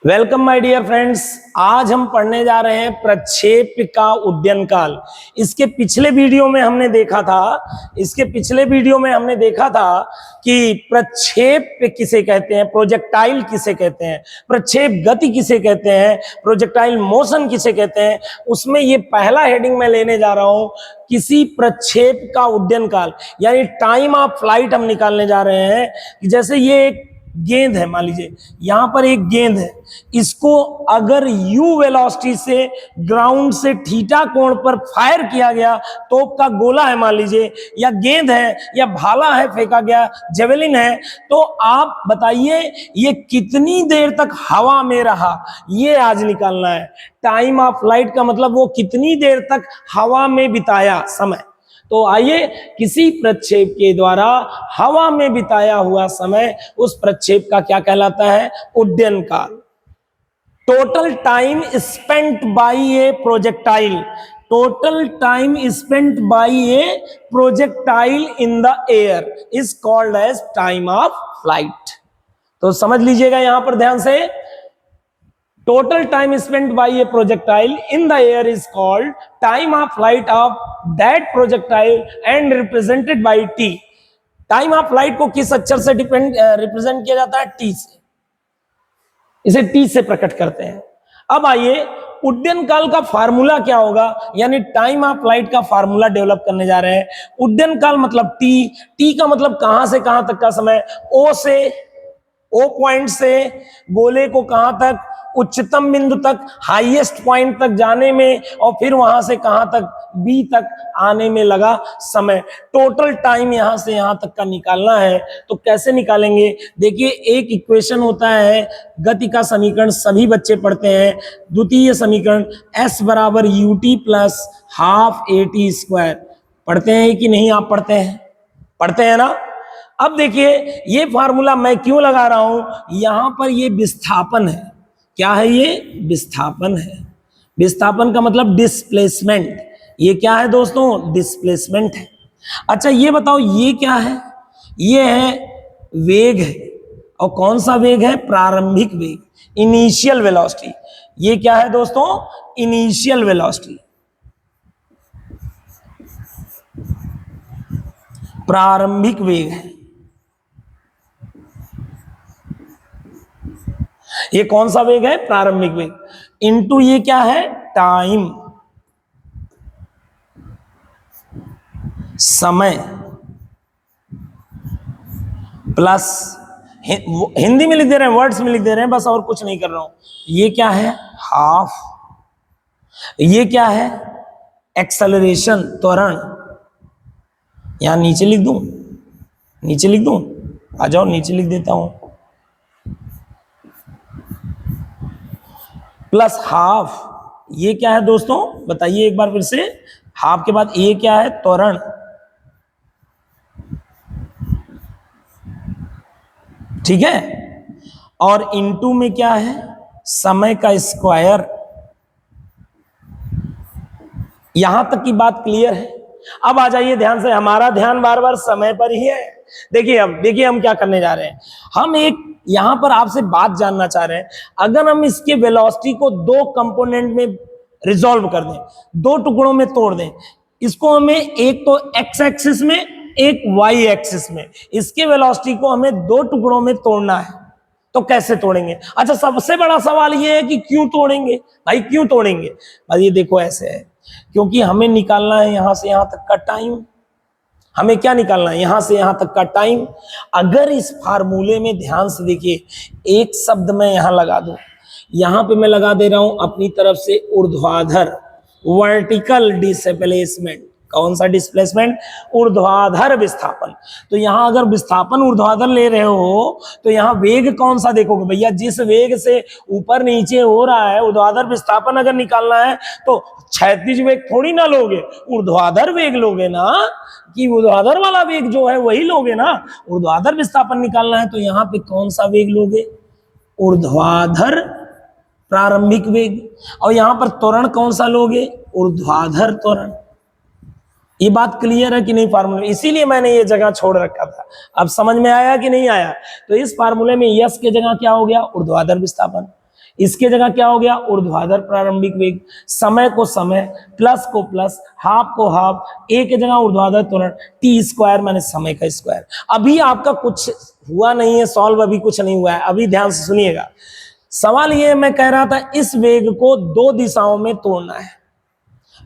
Welcome my dear friends. आज हम पढ़ने जा रहे हैं प्रक्षेप का उड्डयन काल। इसके पिछले वीडियो में हमने देखा था कि प्रक्षेप किसे कहते हैं, प्रोजेक्टाइल किसे कहते हैं, प्रक्षेप गति किसे कहते हैं, प्रोजेक्टाइल मोशन किसे कहते हैं। उसमें ये पहला हेडिंग मैं लेने जा रहा हूं, किसी प्रक्षेप का उड्डयन काल यानी टाइम ऑफ फ्लाइट हम निकालने जा रहे हैं। कि जैसे ये एक गेंद है, मान लीजिए यहां पर एक गेंद है, इसको अगर u वेलोसिटी से ग्राउंड से थीटा कोण पर फायर किया गया, तोप का गोला है मान लीजिए, या गेंद है या भाला है फेंका गया, जेवेलिन है, तो आप बताइए ये कितनी देर तक हवा में रहा, ये आज निकालना है। टाइम ऑफ फ्लाइट का मतलब वो कितनी देर तक हवा में बिताया समय। तो आइए, किसी प्रक्षेप के द्वारा हवा में बिताया हुआ समय, उस प्रक्षेप का क्या कहलाता है? उड्डयन काल। Total time spent by a projectile, total time spent by a projectile in the air is called as time of flight. तो समझ लीजिएगा यहां पर ध्यान से, total time spent by a projectile in the air is called time of flight of that projectile and represented by t। time of flight को किस अक्षर से रिप्रेजेंट किया जाता है? t से, इसे t से प्रकट करते हैं। अब आइए, उड्डयन काल का फार्मूला क्या होगा, यानी टाइम ऑफ फ्लाइट का फार्मूला डेवलप करने जा रहे हैं। उड्डयन काल मतलब t का मतलब कहां से कहां तक का समय, ओ पॉइंट से गोले को कहां तक, उच्चतम बिंदु तक, हाईएस्ट पॉइंट तक जाने में, और फिर वहां से कहां तक, बी तक आने में लगा समय। टोटल टाइम यहां से यहां तक का निकालना है। तो कैसे निकालेंगे? देखिए, एक इक्वेशन होता है, गति का समीकरण सभी बच्चे पढ़ते हैं, द्वितीय समीकरण s बराबर ut प्लस हाफ at²। पढ़ते हैं कि नहीं? आप पढ़ते हैं ना? अब देखिए, ये फार्मूला मैं क्यों लगा रहा हूं, यहां पर ये विस्थापन है। क्या है ये? विस्थापन है। विस्थापन का मतलब डिस्प्लेसमेंट। ये क्या है दोस्तों? डिस्प्लेसमेंट है। अच्छा, ये बताओ ये क्या है? ये है वेग है। और कौन सा वेग है? प्रारंभिक वेग, इनिशियल वेलोसिटी। ये क्या है दोस्तों? इनिशियल वेलोसिटी, प्रारंभिक वेग है। ये कौन सा वेग है? प्रारंभिक वेग। इनटू ये क्या है? टाइम, समय, प्लस हिंदी में लिख दे रहे हैं, वर्ड्स में लिख दे रहे हैं, बस और कुछ नहीं कर रहा हूं। ये क्या है? हाफ। ये क्या है? एक्सेलरेशन, त्वरण। यहां नीचे लिख दूं, आ जाओ नीचे लिख देता हूं, प्लस हाफ। ये क्या है दोस्तों? बताइए एक बार फिर से। हाफ के बाद ये क्या है? त्वरण। ठीक है। और इनटू में क्या है? समय का स्क्वायर। यहां तक की बात क्लियर है? अब आ जाइए ध्यान से, हमारा ध्यान बार बार समय पर ही है। देखिए हम क्या करने जा रहे हैं। हम एक यहां पर आपसे बात जानना चाह रहे हैं, अगर हम इसके वेलोसिटी को दो कंपोनेंट में रिजॉल्व कर दें, दो टुकड़ों में तोड़ दें, इसको हमें एक तो एक्स एक्सिस में, एक वाई एक्सिस में, इसके वेलोसिटी को हमें दो टुकड़ों में तोड़ना है। तो कैसे तोड़ेंगे? अच्छा, सबसे बड़ा सवाल यह है कि क्यों तोड़ेंगे भाई, क्यों तोड़ेंगे भाई? ये देखो ऐसे है, क्योंकि हमें निकालना है यहां से यहां तक का टाइम। हमें क्या निकालना है? यहां से यहां तक का टाइम। अगर इस फार्मूले में ध्यान से देखिए, एक शब्द मैं यहां लगा दूं, यहां पे मैं लगा दे रहा हूं अपनी तरफ से ऊर्ध्वाधर, वर्टिकल डिस्प्लेसमेंट। कौन सा डिस्प्लेसमेंट? ऊर्ध्वाधर विस्थापन। तो यहां अगर विस्थापन ऊर्ध्वाधर ले रहे हो, तो यहां वेग कौन सा देखोगे भैया? जिस वेग से ऊपर नीचे हो रहा है, ऊर्ध्वाधर विस्थापन अगर निकालना है तो क्षैतिज वेग थोड़ी ना लोगे, ऊर्ध्वाधर वेग लोगे ना, कि ऊर्ध्वाधर वाला वेग जो है वही लोगे ना। ऊर्ध्वाधर विस्थापन निकालना है तो यहां पे कौन सा वेग लोगे? ऊर्ध्वाधर प्रारंभिक वेग। और यहां पर त्वरण कौन सा लोगे? ऊर्ध्वाधर त्वरण। ये बात क्लियर है कि नहीं फार्मूले? इसीलिए मैंने ये जगह छोड़ रखा था। अब समझ में आया कि नहीं आया? तो इस फार्मूले में यस के जगह क्या हो गया? ऊर्ध्वाधर विस्थापन। इसके जगह क्या हो गया, ऊर्ध्वाधर प्रारंभिक वेग, समय को समय, प्लस को प्लस, हाफ को हाफ, ए के जगह ऊर्ध्वाधर त्वरण, टी स्क्वायर माने समय का स्क्वायर। अभी आपका कुछ हुआ नहीं है सॉल्व, अभी कुछ नहीं हुआ है, अभी ध्यान से सुनिएगा। सवाल ये मैं कह रहा था, इस वेग को दो दिशाओं में तोड़ना है,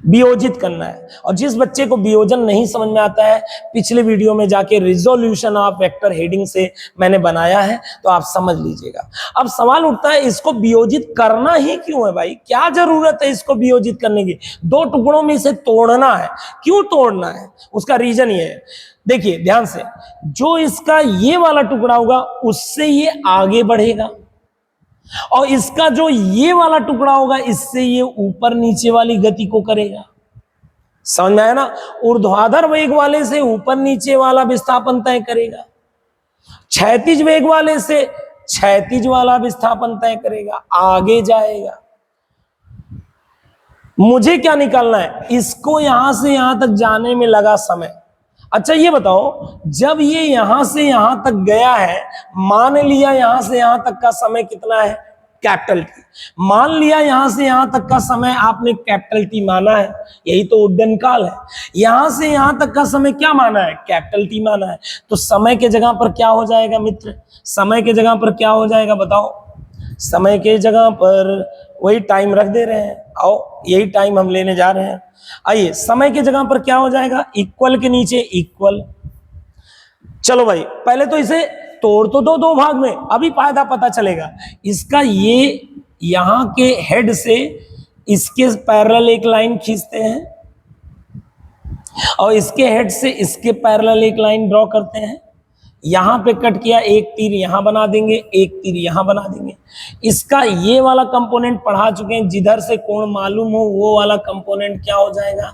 वियोजित करना है। और जिस बच्चे को वियोजन नहीं समझ में आता है, पिछले वीडियो में जाके रिजोल्यूशन ऑफ वेक्टर हेडिंग से मैंने बनाया है, तो आप समझ लीजिएगा। अब सवाल उठता है, इसको वियोजित करना ही क्यों है भाई, क्या जरूरत है इसको वियोजित करने की, दो टुकड़ों में इसे तोड़ना है, क्यों तोड़ना है, उसका रीजन ये है। देखिए ध्यान से, जो इसका ये वाला टुकड़ा होगा उससे ये आगे बढ़ेगा, और इसका जो ये वाला टुकड़ा होगा इससे ये ऊपर नीचे वाली गति को करेगा। समझ में आया ना, ऊर्ध्वाधर वेग वाले से ऊपर नीचे वाला विस्थापन तय करेगा, क्षैतिज वेग वाले से क्षैतिज वाला विस्थापन तय करेगा, आगे जाएगा। मुझे क्या निकालना है, इसको यहां से यहां तक जाने में लगा समय। अच्छा ये बताओ, जब ये यहां से यहां तक गया है, मान लिया यहां से यहां तक का समय कितना है, कैपिटल टी, मान लिया यहां से यहां तक का समय आपने कैपिटल टी माना है, यही तो उड्डयन काल है। यहां से यहां तक का समय क्या माना है, कैपिटल टी माना है। तो समय के जगह पर क्या हो जाएगा मित्र, समय के जगह पर क्या हो जाएगा बताओ, समय के जगह पर वही टाइम रख दे रहे हैं, आओ यही टाइम हम लेने जा रहे हैं। आइए, समय के जगह पर क्या हो जाएगा, इक्वल के नीचे इक्वल। चलो भाई, पहले तो इसे तोड़ तो दो भाग में, अभी फायदा पता चलेगा। इसका ये यहां के हेड से इसके पैरेलल एक लाइन खींचते हैं, और इसके हेड से इसके पैरेलल एक लाइन ड्रॉ करते हैं। यहां पे कट किया, एक तीर यहां बना देंगे, एक तीर यहां बना देंगे। इसका ये वाला कंपोनेंट पढ़ा चुके हैं, जिधर से कोण मालूम हो वो वाला कंपोनेंट क्या हो जाएगा,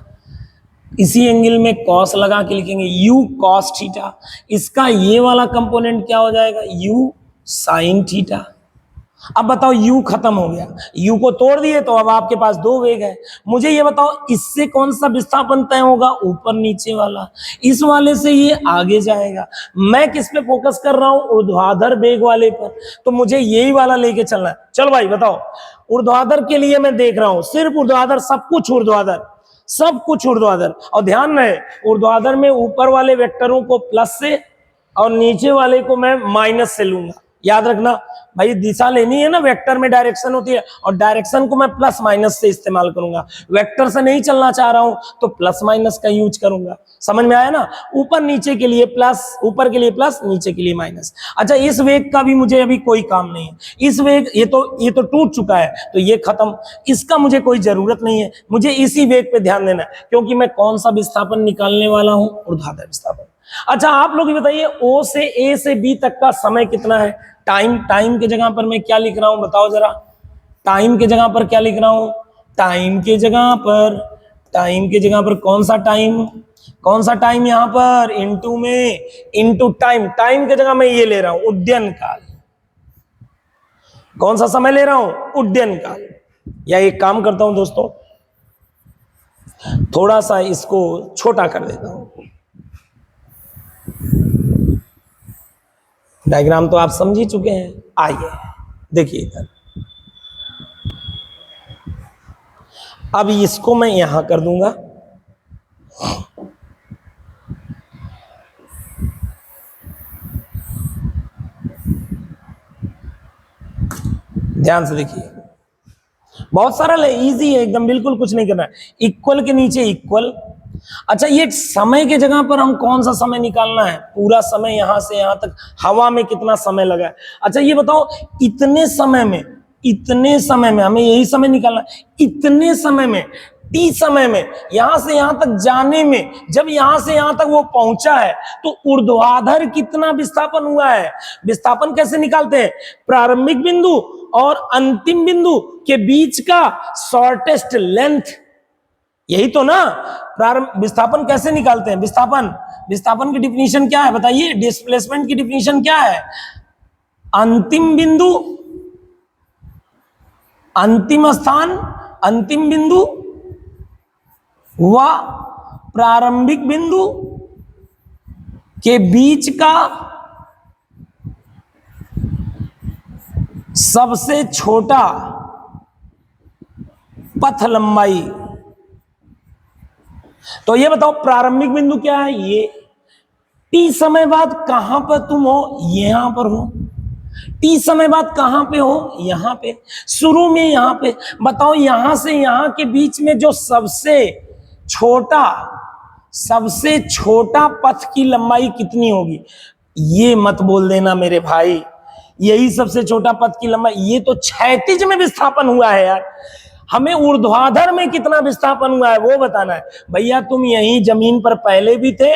इसी एंगल में कॉस लगा के लिखेंगे, यू कॉस थीटा। इसका ये वाला कंपोनेंट क्या हो जाएगा, यू साइन थीटा। अब बताओ, u खत्म हो गया, u को तोड़ दिए तो अब आपके पास दो वेग है। मुझे ये बताओ, इससे कौन सा विस्थापन तय होगा, ऊपर नीचे वाला। इस वाले से ये आगे जाएगा। मैं किस पे फोकस कर रहा हूं, ऊर्ध्वाधर वेग वाले पर, तो मुझे यही वाला लेके चलना है। चलो भाई बताओ, ऊर्ध्वाधर के लिए मैं देख रहा हूं, सिर्फ ऊर्ध्वाधर, सब कुछ ऊर्ध्वाधर, सब कुछ ऊर्ध्वाधर। और ध्यान रहे, ऊर्ध्वाधर में ऊपर वाले वेक्टरों को प्लस से और नीचे वाले को मैं माइनस से लूंगा। याद रखना भाई, दिशा लेनी है ना, वेक्टर में डायरेक्शन होती है, और डायरेक्शन को मैं प्लस माइनस से इस्तेमाल करूंगा। वेक्टर से नहीं चलना चाह रहा हूं तो प्लस माइनस का यूज करूंगा। समझ में आया ना, ऊपर नीचे के लिए प्लस, ऊपर के लिए प्लस, नीचे के लिए माइनस। अच्छा, इस वेग का भी मुझे अभी कोई काम नहीं है, इस वेग ये तो टूट चुका है, तो ये खत्म, इसका मुझे कोई जरूरत नहीं है। मुझे इसी वेग पे ध्यान देना है, क्योंकि मैं कौन सा विस्थापन निकालने वाला हूं, ऊर्ध्वाधर विस्थापन। अच्छा, आप लोग बताइए, ओ से ए से बी तक का समय कितना है, टाइम। टाइम के जगह पर मैं क्या लिख रहा हूं बताओ जरा, टाइम के जगह पर क्या लिख रहा हूं, टाइम के जगह पर कौन सा टाइम, कौन सा टाइम यहां पर, इनटू में, इनटू टाइम। टाइम के जगह मैं ये ले रहा हूं, उड्डयन काल। कौन सा समय ले रहा हूं, उड्डयन काल। या एक काम करता हूं दोस्तों, थोड़ा सा इसको छोटा कर देता हूं। डायग्राम तो आप समझ ही चुके हैं। आइए देखिए इधर, अब इसको मैं यहां कर दूंगा, ध्यान से देखिए, बहुत सरल है, इजी है एकदम, बिल्कुल कुछ नहीं करना है। इक्वल के नीचे इक्वल। अच्छा, ये समय के जगह पर हम कौन सा समय निकालना है, पूरा समय यहां से यहां तक हवा में कितना समय लगा है। अच्छा ये बताओ, इतने समय में हमें यही समय निकालना है, इतने समय में, टी समय में, यहां से यहां तक जाने में, जब यहां से यहां तक वो पहुंचा है तो ऊर्ध्वाधर कितना विस्थापन हुआ है। विस्थापन कैसे निकालते हैं, प्रारंभिक बिंदु और अंतिम बिंदु के बीच का शॉर्टेस्ट लेंथ, यही तो ना। प्रारंभ विस्थापन कैसे निकालते हैं, विस्थापन की डिफिनीशन क्या है बताइए, डिस्प्लेसमेंट की डिफिनीशन क्या है, अंतिम बिंदु, अंतिम स्थान, अंतिम बिंदु व प्रारंभिक बिंदु के बीच का सबसे छोटा पथ लंबाई, तो ये बताओ प्रारंभिक बिंदु क्या है, ये टी समय बाद कहां पर तुम हो, यहां पर हो। टी समय बाद कहां पे हो, यहां पे, शुरू में यहां पे। बताओ यहां से यहां के बीच में जो सबसे छोटा पथ की लंबाई कितनी होगी, ये मत बोल देना मेरे भाई, यही सबसे छोटा पथ की लंबाई। ये तो क्षैतिज में विस्थापन हुआ है यार, हमें ऊर्ध्वाधर में कितना विस्थापन हुआ है वो बताना है। भैया तुम यहीं जमीन पर पहले भी थे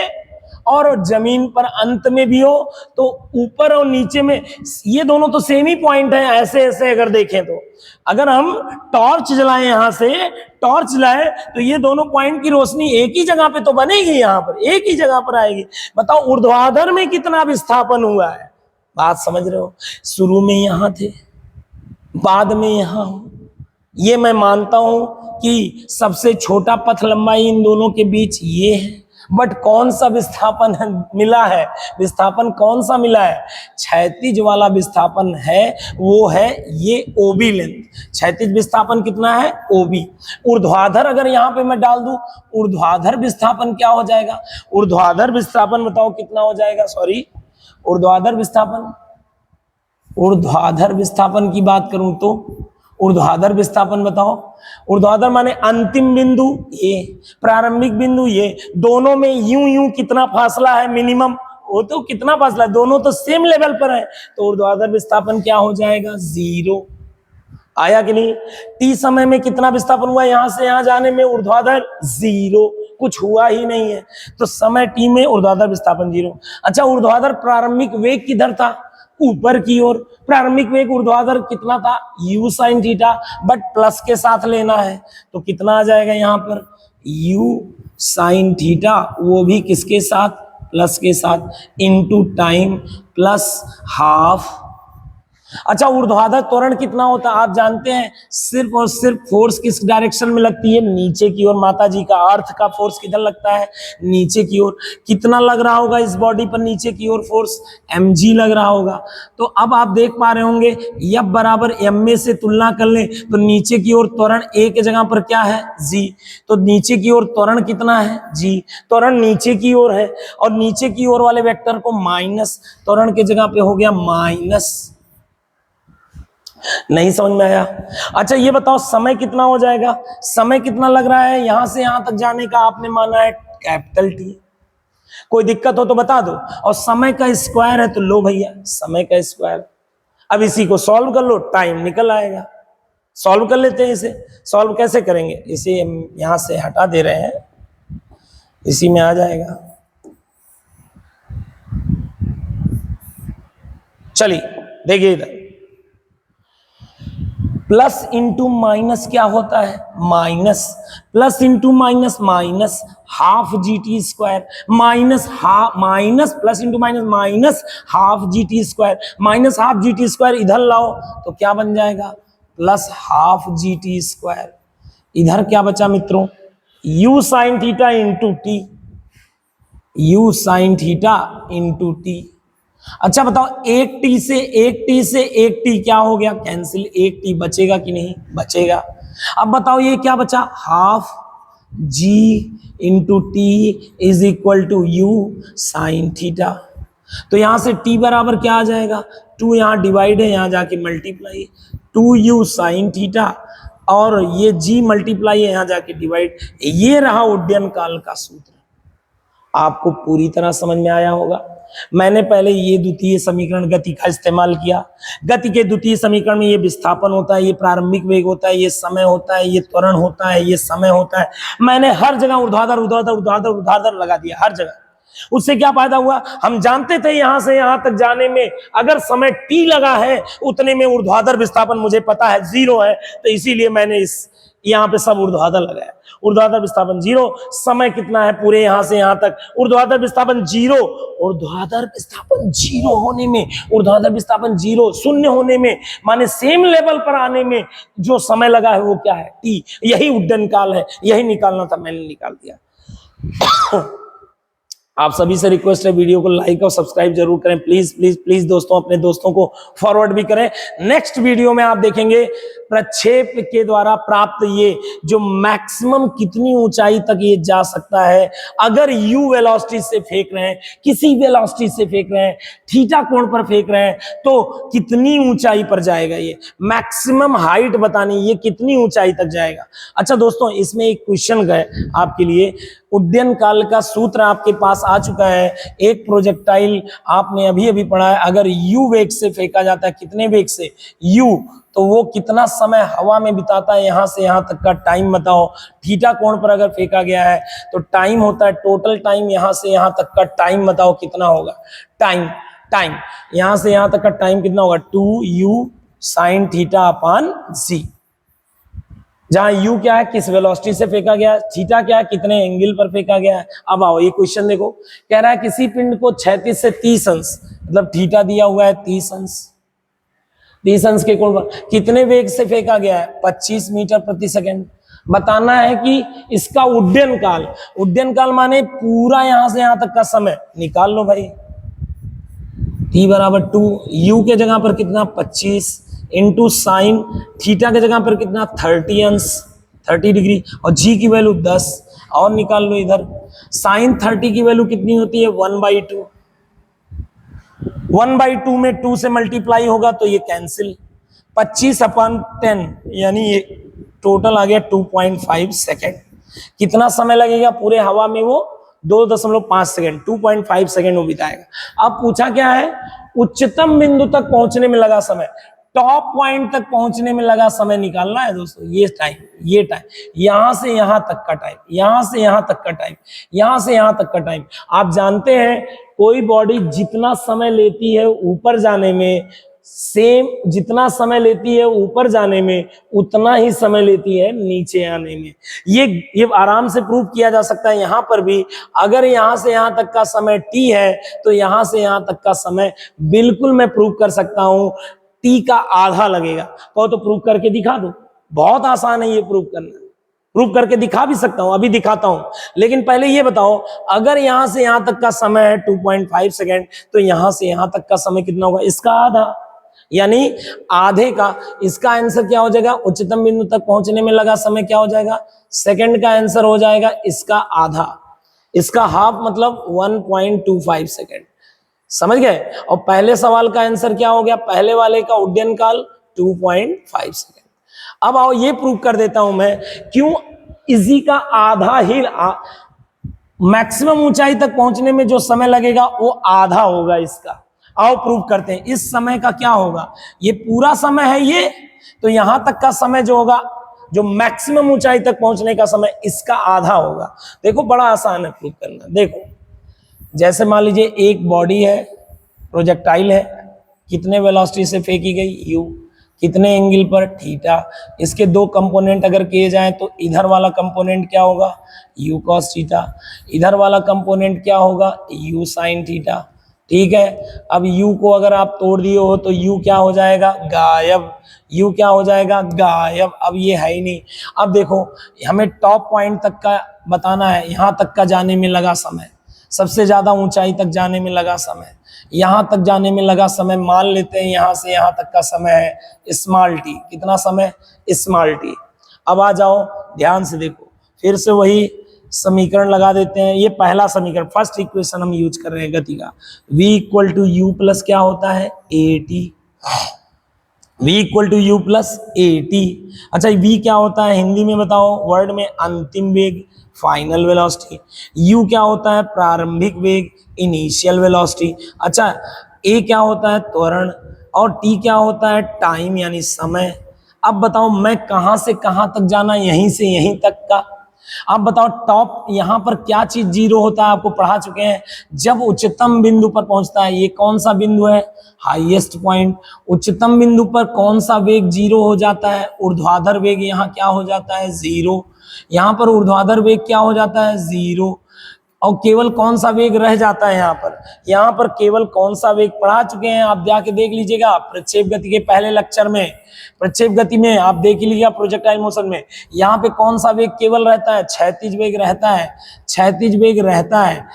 और जमीन पर अंत में भी हो, तो ऊपर और नीचे में ये दोनों तो सेम ही पॉइंट है। ऐसे ऐसे अगर देखें तो, अगर हम टॉर्च जलाएं, यहां से टॉर्च जलाएं, तो ये दोनों पॉइंट की रोशनी एक ही जगह पे तो बनेगी, यहां पर एक ही जगह पर आएगी। बताओ ऊर्ध्वाधर में कितना विस्थापन हुआ है, बात समझ रहे हो। शुरू में यहां थे, बाद में यहां हो। ये मैं मानता हूं कि सबसे छोटा पथ लंबाई इन दोनों के बीच ये है, बट कौन सा विस्थापन मिला है, विस्थापन कौन सा मिला है, क्षैतिज वाला विस्थापन है, वो है ये ओबी लेंथ। क्षैतिज विस्थापन कितना है, ओबी। ऊर्ध्वाधर अगर यहां पे मैं डाल दूं, ऊर्ध्वाधर विस्थापन क्या हो जाएगा, ऊर्ध्वाधर विस्थापन बताओ कितना हो जाएगा, सॉरी ऊर्ध्वाधर विस्थापन की बात करूं तो ऊर्ध्वाधर विस्थापन बताओ, ऊर्ध्वाधर माने अंतिम बिंदु ये, प्रारंभिक बिंदु ये, दोनों में यूं कितना फासला है मिनिमम, वो तो कितना फासला है, दोनों तो सेम लेवल पर है, तो ऊर्ध्वाधर विस्थापन क्या हो जाएगा, 0। आया कि नहीं। टी समय में कितना विस्थापन हुआ, यहां से यहां जाने में ऊर्ध्वाधर 0, कुछ हुआ ही नहीं है, तो समय टी में ऊर्ध्वाधर विस्थापन 0। अच्छा ऊर्ध्वाधर प्रारंभिक वेग किधर था, ऊपर की ओर। प्रारंभिक वेग ऊर्ध्वाधर कितना था, u sin theta, but plus के साथ लेना है, तो कितना आ जाएगा यहाँ पर, u sin थीटा, वो भी किसके साथ, प्लस के साथ, इनटू टाइम प्लस हाफ। अच्छा ऊर्ध्वाधर त्वरण कितना होता है आप जानते हैं, सिर्फ और सिर्फ फोर्स किस डायरेक्शन में लगती है, नीचे की ओर। माता जी का अर्थ का फोर्स किधर लगता है, नीचे की ओर। कितना लग रहा होगा इस बॉडी पर नीचे की ओर फोर्स, mg लग रहा होगा। तो अब आप देख पा रहे होंगे F बराबर ma से तुलना कर लें तो नीचे की ओर त्वरण a के जगह पर क्या है, g, तो नीचे की ओर त्वरण कितना है, g, त्वरण नीचे की ओर है, और नीचे की ओर वाले वेक्टर को माइनस, त्वरण के जगह पे हो गया माइनस। नहीं समझ में आया। अच्छा ये बताओ समय कितना हो जाएगा, समय कितना लग रहा है यहां से यहां तक जाने का, आपने माना है कैपिटल टी। कोई दिक्कत हो तो बता दो, और समय का स्क्वायर है तो लो भैया समय का स्क्वायर। अब इसी को सॉल्व कर लो, टाइम निकल आएगा। सॉल्व कर लेते हैं इसे। सॉल्व कैसे करेंगे, इसे हम यहां से हटा दे रहे हैं, इसी में आ जाएगा। चलिए देखिए इधर, प्लस इंटू माइनस क्या होता है, minus, plus into minus minus half G T square, minus plus into minus minus half G T square, minus half G T square इधर लाओ तो क्या बन जाएगा, plus half G T square. इधर क्या बचा मित्रों, u sine theta into T, u sine theta into T. अच्छा बताओ एक टी से एक टी क्या हो गया, कैंसिल, एक टी बचेगा कि नहीं, बचेगा। अब बताओ ये क्या बचा, half G into T is equal to U sine theta. तो यहां से टी बराबर क्या आ जाएगा, 2 यहां डिवाइड है, यहां जाके मल्टीप्लाई, 2u साइन थीटा, और ये g मल्टीप्लाई है, यहां जाके डिवाइड। ये रहा उड्डयन काल का सूत्र। आपको पूरी तरह समझ में आया होगा। मैंने पहले ये द्वितीय समीकरण गति का इस्तेमाल किया। गति के द्वितीय समीकरण में ये विस्थापन होता है, ये प्रारंभिक वेग होता है, ये समय होता है, ये त्वरण होता है, ये समय होता है। मैंने हर जगह ऊर्ध्वाधर लगा दिया, हर जगह। उससे क्या फायदा हुआ, हम जानते थे यहां से यहां तक जाने में अगर समय t लगा है उतने में ऊर्ध्वाधर विस्थापन मुझे पता है 0 है, तो इसीलिए मैंने इस यहां पे सब ऊर्ध्वाधर लगाया। ऊर्ध्वाधर विस्थापन 0, समय कितना है पूरे यहां से यहां तक, ऊर्ध्वाधर विस्थापन 0। ऊर्ध्वाधर विस्थापन 0 होने में, ऊर्ध्वाधर विस्थापन 0 शून्य होने में, माने सेम लेवल पर आने में जो समय लगा है वो क्या है, टी। यही उड्डयन काल है, यही निकालना था, मैंने निकाल दिया। आप सभी से रिक्वेस्ट है, वीडियो को लाइक और सब्सक्राइब जरूर करें, प्लीज प्लीज प्लीज दोस्तों, अपने दोस्तों को फॉरवर्ड भी करें। नेक्स्ट वीडियो में आप देखेंगे प्रक्षेप के द्वारा प्राप्त ये जो मैक्सिमम कितनी ऊंचाई तक ये जा सकता है, अगर यू वेलोसिटी से फेंक रहे हैं, किसी वेलोसिटी से फेंक रहे हैं, थीटा कोण पर फेंक रहे हैं, तो कितनी ऊंचाई पर जाएगा, ये मैक्सिमम हाइट बतानी, ये कितनी ऊंचाई तक जाएगा। अच्छा दोस्तों, इसमें एक क्वेश्चन है आपके लिए, उड्डयन काल का सूत्र आपके पास आ चुका है। एक प्रोजेक्टाइल आपने अभी अभी पढ़ा है, अगर यू वेग से फेंका जाता है, कितने वेग से, यू, तो वो कितना समय हवा में बिताता है, यहां से यहां तक का टाइम बताओ। थीटा कोण पर अगर फेंका गया है तो टाइम होता है, टोटल टाइम यहां से यहां तक का टाइम बताओ कितना होगा। टाइम यहां से यहां तक का टाइम कितना होगा, 2u sin theta upon c, जहां u क्या है, किस वेलोसिटी से फेंका गया, थीटा क्या है, कितने एंगल पर फेंका गया है। अब आओ ये क्वेश्चन देखो, कह रहा है किसी पिंड को 36 से 30 अंश, मतलब थीटा दिया हुआ है 30 अंश, 30 अंश के कोण पर कितने वेग से फेंका गया है, 25 मीटर प्रति सेकंड। बताना है कि इसका उड्डयन काल माने पूरा यहां से यहां तक का समय निकाल लो भाई। t बराबर 2, u के जगह पर कितना 25 इंटू साइन थीटा के जगह पर कितना 30 अंश 30 डिग्री, और g की वैल्यू 10, और निकाल लो इधर। साइन 30 की वैल्यू कितनी होती है 1/2, 1/2 में 2 से मल्टीप्लाई होगा तो ये कैंसिल, 25/10 यानी ये टोटल आ गया 2.5 सेकेंड। कितना समय लगेगा पूरे हवा में, वो 2.5 सेकेंड, 2.5 सेकेंड वो बिताएगा। अब पूछा क्या है, उच्चतम बिंदु तक पहुंचने में लगा समय, टॉप पॉइंट तक पहुंचने में लगा समय निकालना है दोस्तों। ये टाइम यहां से यहां तक का टाइम, यहां से यहां तक का टाइम, यहां से यहां तक का टाइम। आप जानते हैं कोई बॉडी जितना समय लेती है ऊपर जाने में, सेम जितना समय लेती है ऊपर जाने में, उतना ही समय लेती है नीचे आने में। ये आराम से प्रूव किया जा सकता है यहां पर भी। अगर यहां से यहां तक का समय t है तो यहां से यहां तक का समय बिल्कुल मैं प्रूव कर सकता हूं t का आधा लगेगा। कहो तो प्रूव करके दिखा दो, बहुत आसान है ये प्रूव करना, प्रूव करके दिखा भी सकता हूं, अभी दिखाता हूं। लेकिन पहले ये बताओ, अगर यहां से यहां तक का समय है 2.5 सेकेंड, तो यहां से यहां तक का समय कितना होगा, इसका आधा, यानी आधे का। इसका आंसर क्या हो जाएगा, उच्चतम बिंदु तक पहुंचने में लगा समय क्या हो जाएगा, सेकंड का आंसर हो जाएगा इसका आधा, इसका हाफ मतलब 1.25 सेकेंड। समझ गए। और पहले सवाल का आंसर क्या हो गया, पहले वाले का उड्डयन काल 2.5 सेकेंड। अब आओ ये प्रूव कर देता हूं मैं, क्यों इसी का आधा ही, मैक्सिमम ऊंचाई तक पहुंचने में जो समय लगेगा वो आधा होगा इसका। आओ प्रूव करते हैं। इस समय का क्या होगा, ये पूरा समय है ये, तो यहां तक का समय जो होगा, जो मैक्सिमम ऊंचाई तक पहुंचने का समय, इसका आधा होगा। देखो बड़ा आसान है प्रूव करना। देखो जैसे मान लीजिए एक बॉडी है, प्रोजेक्टाइल है, कितने वेलोसिटी से फेंकी गई u, कितने एंगल पर थीटा। इसके दो कंपोनेंट अगर किए जाएं तो इधर वाला कंपोनेंट क्या होगा u cos थीटा, इधर वाला कंपोनेंट क्या होगा u sin थीटा। ठीक है, अब u को अगर आप तोड़ दिए हो तो u क्या हो जाएगा, गायब, u क्या हो जाएगा, गायब। अब ये है ही नहीं। अब देखो हमें टॉप पॉइंट तक का बताना है, यहां तक का जाने में लगा समय, सबसे ज्यादा ऊंचाई तक जाने में लगा समय, यहां तक जाने में लगा समय, मान लेते हैं यहां से यहां तक का समय है स्मॉल टी। कितना समय, स्मॉल टी। अब आ जाओ ध्यान से देखो, फिर से वही समीकरण लगा देते हैं। ये पहला समीकरण, फर्स्ट इक्वेशन हम यूज कर रहे हैं गति का। v equal to U plus क्या होता है at, v equal to U plus at। अच्छा v क्या होता है हिंदी में बताओ, वर्ड में अंतिम वेग, फाइनल वेलोसिटी। u क्या होता है प्रारंभिक वेग, इनिशियल वेलोसिटी। अच्छा a क्या होता है त्वरण, और t क्या होता है टाइम यानी समय। अब बताओ मैं कहां से कहां तक जाना, यहीं से यहीं तक का। अब बताओ टॉप यहां पर क्या चीज जीरो होता है, आपको पढ़ा चुके हैं, जब उच्चतम बिंदु पर पहुंचता है। ये कौन सा बिंदु है, हाईएस्ट पॉइंट। उच्चतम बिंदु पर कौन सा वेग जीरो हो जाता है, ऊर्ध्वाधर वेग यहाँ क्या हो जाता है जीरो, यहाँ पर ऊर्ध्वाधर वेग क्या हो जाता है जीरो। और केवल कौन सा वेग रह जाता है यहाँ पर केवल कौन सा वेग पढ़ा चुके हैं, आप जाके देख लीजिएगा प्रक्षेप गति के पहले लेक्चर में। प्रक्षेप गति में आप देख लीजिएगा प्रोजेक्टाइल मोशन में, यहाँ पे कौन सा वेग केवल रहता है, क्षैतिज वेग रहता है, क्षैतिज वेग रहता है।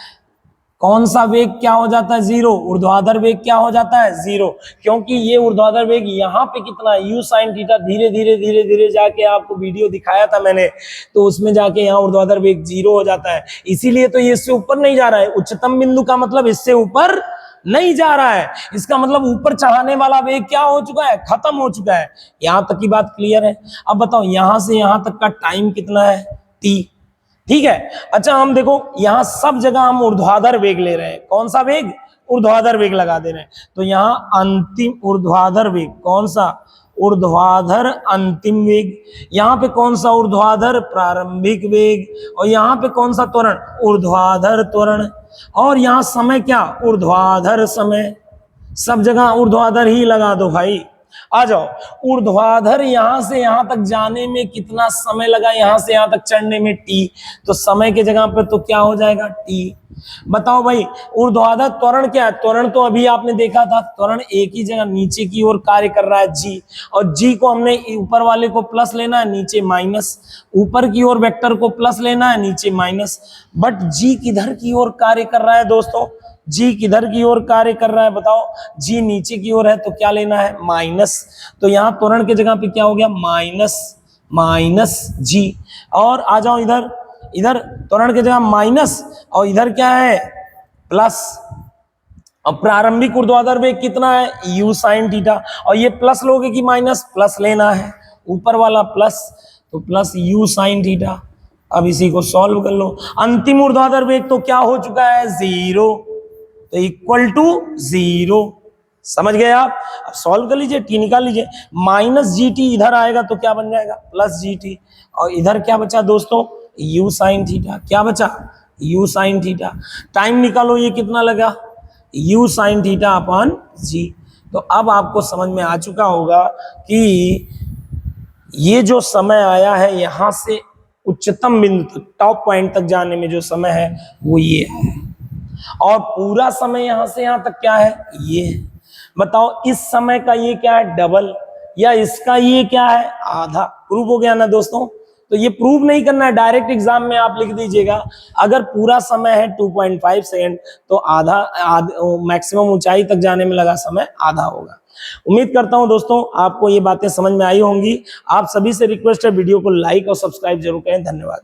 कौन सा वेग क्या हो जाता है, जीरो। ऊर्ध्वाधर वेग क्या हो जाता है, जीरो, क्योंकि ये ऊर्ध्वाधर वेग यहाँ पे कितना u sin थीटा, धीरे धीरे धीरे धीरे जाके आपको वीडियो दिखाया था मैंने, तो उसमें जाके यहाँ ऊर्ध्वाधर वेग जीरो हो जाता है। इसीलिए तो ये इससे ऊपर नहीं जा रहा है। उच्चतम बिंदु का मतलब इससे ऊपर नहीं जा रहा है, इसका मतलब ऊपर चढ़ाने वाला वेग क्या हो चुका है, खत्म हो चुका है। यहां तक की बात क्लियर है। अब बताओ यहां से यहां तक का टाइम कितना है, t, ठीक है। अच्छा हम देखो यहां सब जगह हम ऊर्ध्वाधर वेग ले रहे हैं, कौन सा वेग, ऊर्ध्वाधर वेग लगा दे रहे हैं। तो यहां अंतिम ऊर्ध्वाधर वेग कौन सा, ऊर्ध्वाधर अंतिम वेग। यहां पे कौन सा ऊर्ध्वाधर प्रारंभिक वेग, और यहां पे कौन सा त्वरण, ऊर्ध्वाधर त्वरण। और यहां समय क्या, ऊर्ध्वाधर समय। सब जगह ऊर्ध्वाधर ही लगा दो भाई। आ जाओ, ऊर्ध्वाधर यहां से यहां तक जाने में कितना समय लगा, यहां से यहां तक चढ़ने में t, तो समय के जगह पे तो क्या हो जाएगा, t। बताओ भाई ऊर्ध्वाधर त्वरण क्या है, त्वरण तो अभी आपने देखा था, त्वरण एक ही जगह नीचे की ओर कार्य कर रहा है g, और g को हमने ऊपर वाले को प्लस लेना है, नीचे माइनस, ऊपर की ओर वेक्टर को प्लस लेना है, नीचे माइनस। बट g किधर की ओर कार्य कर रहा है दोस्तों, जी किधर की ओर कार्य कर रहा है, बताओ, जी नीचे की ओर है तो क्या लेना है, माइनस। तो यहाँ त्वरण की जगह पे क्या हो गया, माइनस माइनस जी। और आ जाओ इधर, इधर त्वरण की जगह माइनस, और इधर क्या है, प्लस। अब प्रारंभिक ऊर्ध्वाधर वेग कितना है, u sin थीटा, और ये प्लस लोगे कि माइनस, प्लस लेना है, ऊपर वाला प्लस, तो प्लस u sin थीटा। अब इसी को सॉल्व कर लो। अंतिम ऊर्ध्वाधर वेग तो क्या हो चुका है, जीरो, तो इक्वल टू जीरो। समझ गए आप। अब सॉल्व कर लीजिए, टी निकाल लीजिए, माइनस जी टी इधर आएगा तो क्या बन जाएगा, प्लस जी टी, और इधर क्या बचा दोस्तों, u sin थीटा। क्या बचा, u sin थीटा। टाइम निकालो, ये कितना लगा, u sin थीटा अपॉन जी। तो अब आपको समझ में आ चुका होगा कि ये जो समय आया है यहां से उच्चतम बिंदु तक, टॉप पॉइंट तक जाने में जो समय है वो ये है, और पूरा समय यहां से यहां तक क्या है, ये है। बताओ इस समय का ये क्या है, डबल, या इसका ये क्या है, आधा। प्रूव हो गया ना दोस्तों। तो ये प्रूव नहीं करना है, डायरेक्ट एग्जाम में आप लिख दीजिएगा, अगर पूरा समय है 2.5 सेकंड तो आधा मैक्सिमम ऊंचाई तक जाने में लगा समय आधा होगा। उम्मीद करता हूं दोस्तों आपको ये बातें समझ में आई होंगी। आप सभी से रिक्वेस्ट है वीडियो को लाइक और सब्सक्राइब जरूर करें। धन्यवाद।